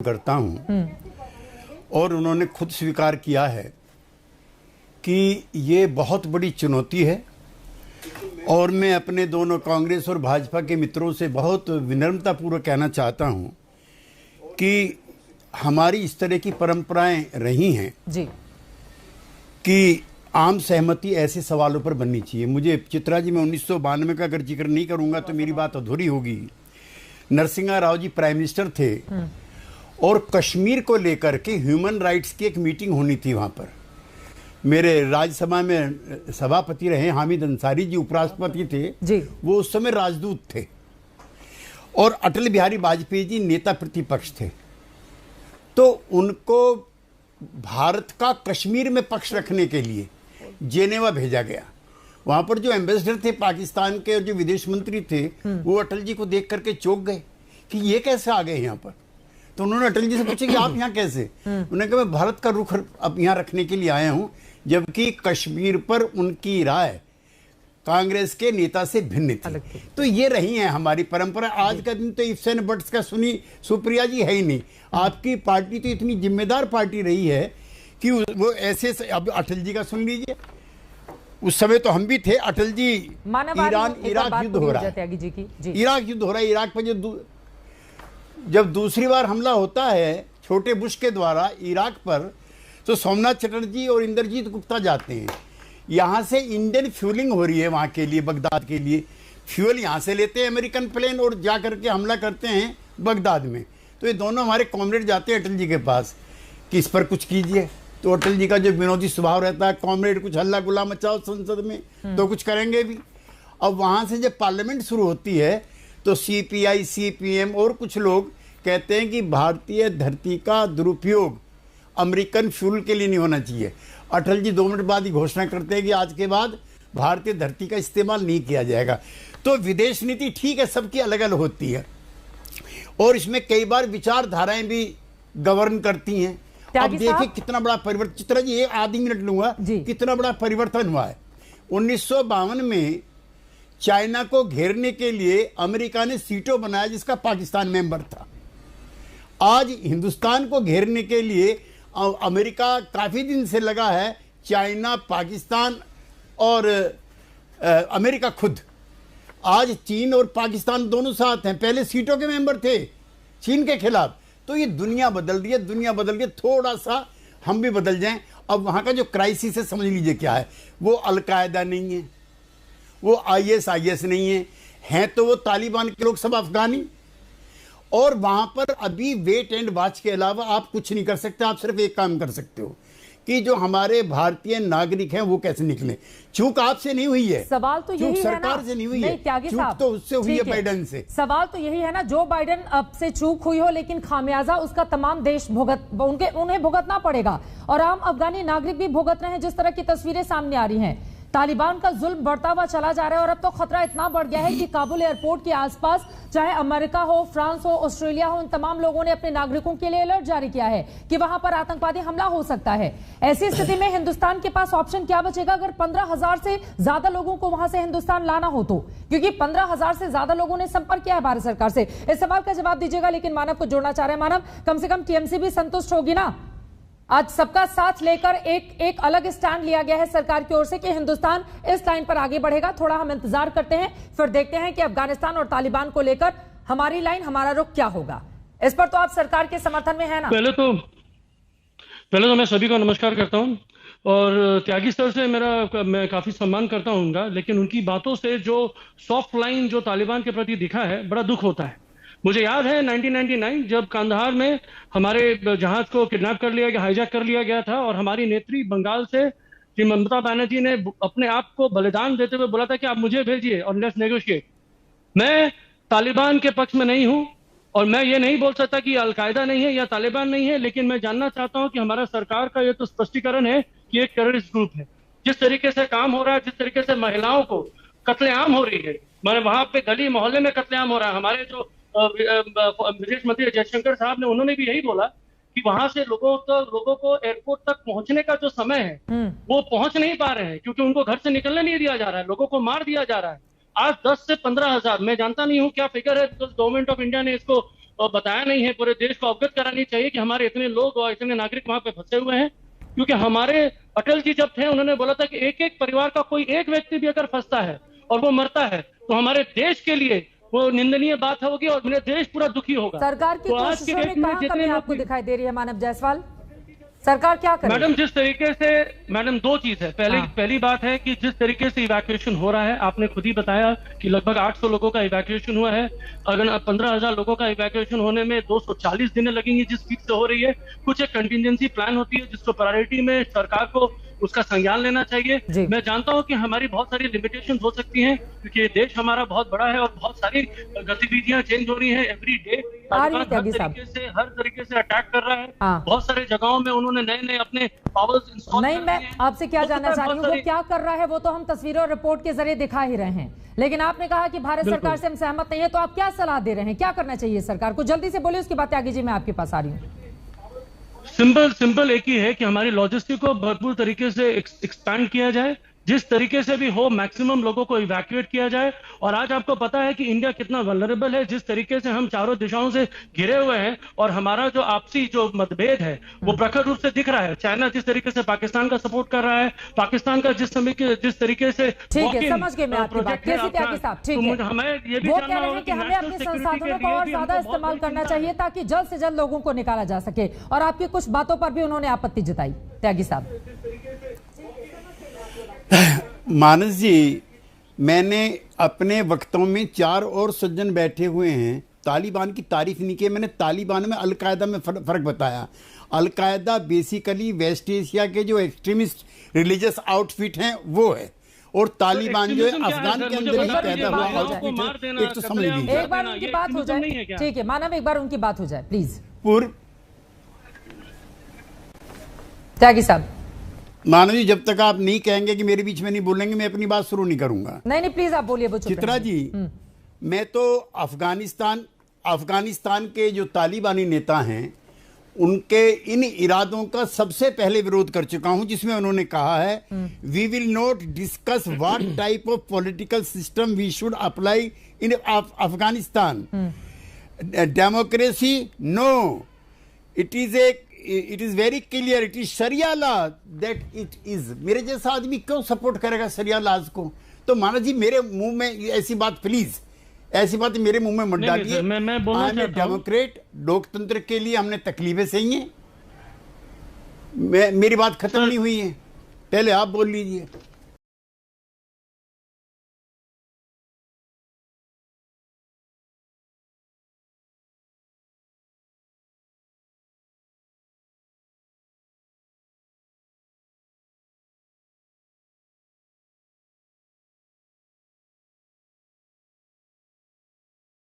करता हूं और उन्होंने खुद स्वीकार किया है कि ये बहुत बड़ी चुनौती है और मैं अपने दोनों कांग्रेस और भाजपा के मित्रों से बहुत विनम्रतापूर्वक कहना चाहता हूं कि हमारी इस तरह की परंपराएं रही हैं जी कि आम सहमति ऐसे सवालों पर बननी चाहिए। मुझे चित्रा जी, मैं 1992 का अगर जिक्र नहीं करूंगा तो मेरी बात अधूरी होगी। नरसिंहा राव जी प्राइम मिनिस्टर थे और कश्मीर को लेकर के ह्यूमन राइट्स की एक मीटिंग होनी थी। वहां पर मेरे राज्यसभा में सभापति रहे हामिद अंसारी जी, उपराष्ट्रपति थे जी। वो उस समय राजदूत थे और अटल बिहारी वाजपेयी जी नेता प्रतिपक्ष थे। तो उनको भारत का कश्मीर में पक्ष रखने के लिए जेनेवा भेजा गया। वहां पर जो एम्बेसडर थे पाकिस्तान के और जो विदेश मंत्री थे वो अटल जी को देख करके चौंक गए कि ये कैसे आ गए यहाँ पर। तो उन्होंने अटल जी से पूछा कि आप यहाँ कैसे? उन्होंने कहा मैं भारत का रुख अब यहाँ रखने के लिए आया हूँ, जबकि कश्मीर पर उनकी राय कांग्रेस के नेता से भिन्न थी। तो ये रही है हमारी परंपरा। आज का दिन तो इफ्स एंड बट्स का सुनी सुप्रिया जी है ही नहीं। आपकी पार्टी तो इतनी जिम्मेदार पार्टी रही है कि वो ऐसे अब अटल जी का सुन लीजिए, उस समय तो हम भी थे। अटल जी ईरान इराक युद्ध हो रहा है, इराक युद्ध हो रहा है। इराक पर जब दूसरी बार हमला होता है छोटे बुश के द्वारा इराक पर, तो सोमनाथ चटर्जी और इंद्रजीत गुप्ता जाते हैं। यहाँ से इंडियन फ्यूलिंग हो रही है वहाँ के लिए, बगदाद के लिए फ्यूल यहाँ से लेते हैं अमेरिकन प्लेन और जा करके हमला करते हैं बगदाद में। तो ये दोनों हमारे कॉमरेड जाते हैं अटल जी के पास कि इस पर कुछ कीजिए। तो अटल जी का जो विनोदी स्वभाव रहता है, कॉमरेड कुछ हल्ला गुल्ला मचाओ संसद में तो कुछ करेंगे भी। अब वहाँ से जब पार्लियामेंट शुरू होती है तो CPI CPM और कुछ लोग कहते हैं कि भारतीय धरती का दुरुपयोग अमेरिकन फ्यूल के लिए नहीं होना चाहिए। अटल जी 2 मिनट बाद ही घोषणा करते हैं कि आज के बाद भारतीय धरती का इस्तेमाल नहीं किया जाएगा। तो विदेश नीति ठीक है, सबकी अलग अलग होती है और इसमें कई बार विचारधाराएं भी गवर्न करती हैं। अब देखिए कितना बड़ा परिवर्तन, चित्रा जी एक आधी मिनट लूंगा, कितना बड़ा परिवर्तन हुआ है। 1952 में चाइना को घेरने के लिए अमेरिका ने सीटो बनाया जिसका पाकिस्तान मेंबर था। आज हिंदुस्तान को घेरने के लिए अमेरिका काफी दिन से लगा है, चाइना, पाकिस्तान और अमेरिका खुद। आज चीन और पाकिस्तान दोनों साथ हैं। पहले सीटों के मेंबर थे चीन के खिलाफ। तो ये दुनिया बदल रही है, दुनिया बदल रही है, थोड़ा सा हम भी बदल जाएं। अब वहां का जो क्राइसिस है समझ लीजिए क्या है। वो अलकायदा नहीं है, वो IS नहीं है तो वो तालिबान के लोग सब अफगानी। और वहां पर अभी वेट एंड वॉच के अलावा आप कुछ नहीं कर सकते। आप सिर्फ एक काम कर सकते हो कि जो हमारे भारतीय नागरिक हैं वो कैसे निकले। चूक आपसे नहीं हुई है, सवाल तो यही है ना, सरकार से नहीं हुई है, चूक साहब तो उससे हुई है, बाइडेन से। सवाल तो यही है ना, जो बाइडेन अब से चूक हुई हो लेकिन खामियाजा उसका तमाम देश उन्हें भुगतना पड़ेगा और आम अफगानी नागरिक भी भुगत रहे हैं। जिस तरह की तस्वीरें सामने आ रही हैं, तालिबान का जुल्म बढ़ता हुआ चला जा रहा है और अब तो खतरा इतना बढ़ गया है कि काबुल एयरपोर्ट के आसपास चाहे अमेरिका हो, फ्रांस हो, ऑस्ट्रेलिया हो, उन तमाम लोगों ने अपने नागरिकों के लिए अलर्ट जारी किया है कि वहां पर आतंकवादी हमला हो सकता है। ऐसी स्थिति में हिंदुस्तान के पास ऑप्शन क्या बचेगा अगर 15,000 से ज्यादा लोगों को वहां से हिंदुस्तान लाना हो तो? क्योंकि 15,000 से ज्यादा लोगों ने संपर्क किया है भारत सरकार से। इस सवाल का जवाब दीजिएगा, लेकिन मानव को जोड़ना चाह रहे हैं। मानव, कम से कम TMC भी संतुष्ट होगी ना? आज सबका साथ लेकर एक अलग स्टैंड लिया गया है सरकार की ओर से कि हिंदुस्तान इस लाइन पर आगे बढ़ेगा। थोड़ा हम इंतजार करते हैं, फिर देखते हैं कि अफगानिस्तान और तालिबान को लेकर हमारी लाइन, हमारा रुख क्या होगा। इस पर तो आप सरकार के समर्थन में है ना? पहले तो मैं सभी को नमस्कार करता हूं और त्यागी सर से मैं काफी सम्मान करता हूं उनका, लेकिन उनकी बातों से जो सॉफ्ट लाइन जो तालिबान के प्रति दिखा है, बड़ा दुख होता है। मुझे याद है 1999 जब कांधार में हमारे जहाज को किडनैप कर लिया गया, हाईजैक कर लिया गया था और हमारी नेत्री बंगाल से श्री ममता बनर्जी ने अपने आप को बलिदान देते हुए बोला था कि आप मुझे भेजिए और लेट्स नेगोशिएट। मैं तालिबान के पक्ष में नहीं हूं और मैं ये नहीं बोल सकता कि अलकायदा नहीं है या तालिबान नहीं है, लेकिन मैं जानना चाहता हूं कि हमारा सरकार का ये तो स्पष्टीकरण है कि एक टेररिस्ट ग्रुप है। जिस तरीके से काम हो रहा है, जिस तरीके से महिलाओं को कत्लेआम हो रही है, मैंने वहां पे गली मोहल्ले में कत्लेआम हो रहा है। हमारे जो विदेश मंत्री जयशंकर साहब ने, उन्होंने भी यही बोला कि वहां से लोगों को एयरपोर्ट तक पहुंचने का जो समय है वो पहुंच नहीं पा रहे हैं क्योंकि उनको घर से निकलने नहीं दिया जा रहा है, लोगों को मार दिया जा रहा है। आज 10 से 15 हजार, मैं जानता नहीं हूं क्या फिगर है, गवर्नमेंट ऑफ इंडिया ने इसको और बताया नहीं है, पूरे देश को अवगत करानी चाहिए कि हमारे इतने लोग और इतने नागरिक वहां पे फंसे हुए हैं। क्योंकि हमारे अटल जी जब थे उन्होंने बोला था कि एक एक परिवार का कोई एक व्यक्ति भी अगर फंसता है और वो मरता है तो हमारे देश के लिए वो निंदनीय बात होगी और मेरा देश पूरा दुखी होगा। सरकार की तो आज के कोशिशों में डेट में कहां जितने कमी लोग आपको दिखाई दे रही है मानव जायसवाल? सरकार क्या करे? मैडम जिस तरीके से, मैडम दो चीज है। पहली बात है कि जिस तरीके से इवैक्यूएशन हो रहा है, आपने खुद ही बताया कि लगभग 800 लोगों का इवैक्यूएशन हुआ है। अगर 15,000 लोगों का इवैक्यूएशन होने में 240 दिन लगेंगी जिस स्पीड से हो रही है। कुछ एक कंटिजेंसी प्लान होती है जिसको प्रायोरिटी में सरकार को उसका संज्ञान लेना चाहिए। मैं जानता हूं कि हमारी बहुत सारी लिमिटेशंस हो सकती हैं क्योंकि ये देश हमारा बहुत बड़ा है और बहुत सारी गतिविधियां चेंज हो रही हैं एवरी डे। हर तरीके से अटैक कर रहा है। बहुत सारे जगहों में उन्होंने नए अपने पावर्स इंस्टॉल नहीं, मैं आपसे क्या जानना चाह रही हूँ, वो क्या कर रहा है वो तो हम तस्वीरों और रिपोर्ट के जरिए दिखा ही रहे हैं, लेकिन आपने कहा कि भारत सरकार से हम सहमत नहीं है, तो आप क्या सलाह दे रहे हैं? क्या करना चाहिए सरकार को? जल्दी से बोलिए, उसके बाद त्यागी जी मैं आपके पास आ रही हूँ। सिंपल एक ही है कि हमारी लॉजिस्टिक को भरपूर तरीके से एक्सपैंड किया जाए, जिस तरीके से भी हो मैक्सिमम लोगों को इवैक्यूएट किया जाए। और आज आपको पता है कि इंडिया कितना वल्नरेबल है, जिस तरीके से हम चारों दिशाओं से घिरे हुए हैं और हमारा जो आपसी जो मतभेद है वो प्रखर रूप से दिख रहा है। चाइना जिस तरीके से पाकिस्तान का सपोर्ट कर रहा है, पाकिस्तान का जिस तरीके से, ठीक है, समझ गए मैं आपकी बात। त्यागी साहब, ठीक है, हमें ये भी जानना होगा कि हमें अपने संसाधनों का और ज्यादा इस्तेमाल करना चाहिए ताकि जल्द से जल्द लोगों को निकाला जा सके। और आपकी कुछ बातों पर भी उन्होंने आपत्ति जताई। त्यागी साहब। मानस जी, मैंने अपने वक्तों में 4 और सज्जन बैठे हुए हैं, तालिबान की तारीफ नहीं की। मैंने तालिबान में अलकायदा में फर्क बताया। अलकायदा बेसिकली वेस्ट एशिया के जो एक्सट्रीमिस्ट रिलीजियस आउटफिट हैं वो है, और तालिबान जो है अफगान के अंदर ही पैदा हुआ आउटफिट है। एक तो समझ लीजिए, एक बार उनकी बात हो जाए, ठीक है मानव, एक बार उनकी बात हो जाए प्लीज। त्यागी साहब। मानव जी, जब तक आप नहीं कहेंगे कि मेरे बीच में नहीं बोलेंगे, मैं अपनी बात शुरू नहीं करूंगा। नहीं प्लीज आप बोलिए। चित्रा जी, मैं तो अफगानिस्तान के जो तालिबानी नेता हैं उनके इन इरादों का सबसे पहले विरोध कर चुका हूं, जिसमें उन्होंने कहा है we will not discuss what type of political system we should apply in Afghanistan. Democracy no, it is very clear, it is शरिया लॉ दैट इट इज। मेरे जैसा आदमी क्यों सपोर्ट करेगा शरिया लॉज को? तो माना जी, मेरे मुंह में ऐसी बात, प्लीज ऐसी बात मेरे मुंह में मत डालिए। मैं डेमोक्रेट, लोकतंत्र के लिए हमने तकलीफें सही हैं। मेरी बात खत्म नहीं हुई है, पहले आप बोल लीजिए।